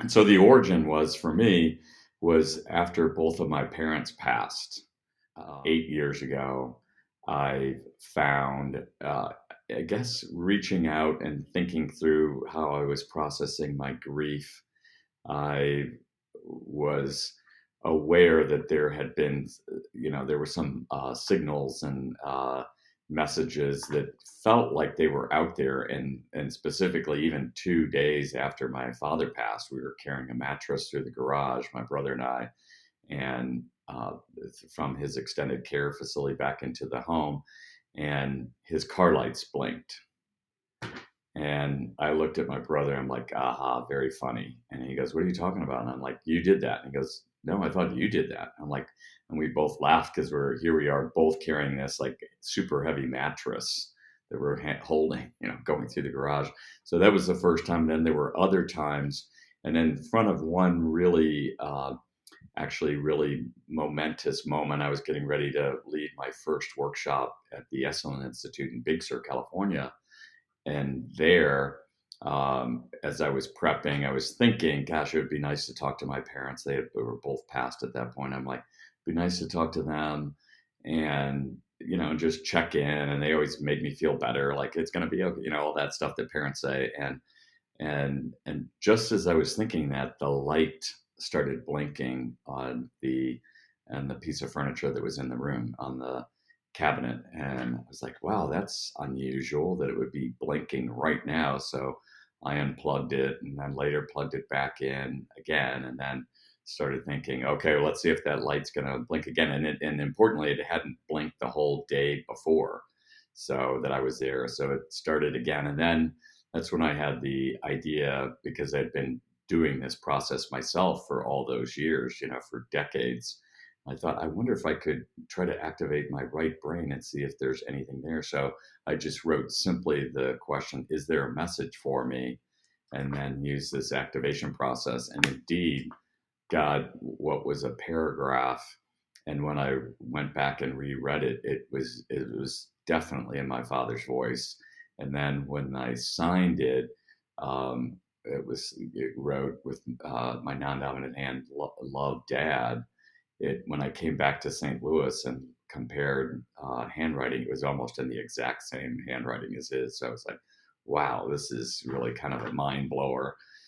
So the origin was for me was after both of my parents passed 8 years ago. I found, I guess, reaching out and thinking through how I was processing my grief. I was aware that there had been, there were some signals and messages that felt like they were out there. And specifically, even 2 days after my father passed, we were carrying a mattress through the garage, my brother and I, and from his extended care facility back into the home, and his car lights blinked. And I looked at my brother. I'm like, aha, very funny. And he goes, what are you talking about? And I'm like, you did that. And he goes, no, I thought you did that. I'm like, and we both laughed because we are both carrying this like super heavy mattress that we're holding, going through the garage. So that was the first time. And then there were other times. And in front of one really, actually really momentous moment, I was getting ready to lead my first workshop at the Esalen Institute in Big Sur, California. And there, as I was prepping, I was thinking, gosh, it would be nice to talk to my parents. They were both passed at that point. I'm like, it'd be nice to talk to them and, just check in. And they always made me feel better. Like it's going to be okay, all that stuff that parents say. And just as I was thinking that, the light started blinking on the piece of furniture that was in the room on the cabinet, and I was like, wow, that's unusual that it would be blinking right now. So I unplugged it and then later plugged it back in again, and then started thinking, okay, well, let's see if that light's going to blink again. And importantly, it hadn't blinked the whole day before, so that I was there. So it started again, and then that's when I had the idea, because I'd been doing this process myself for all those years, for decades. I thought, I wonder if I could try to activate my right brain and see if there's anything there. So I just wrote simply the question, is there a message for me? And then use this activation process. And indeed, got what was a paragraph. And when I went back and reread it, it was definitely in my father's voice. And then when I signed it, it wrote with my non-dominant hand, love, Dad. When I came back to St. Louis and compared handwriting, it was almost in the exact same handwriting as his. So I was like, wow, this is really kind of a mind blower.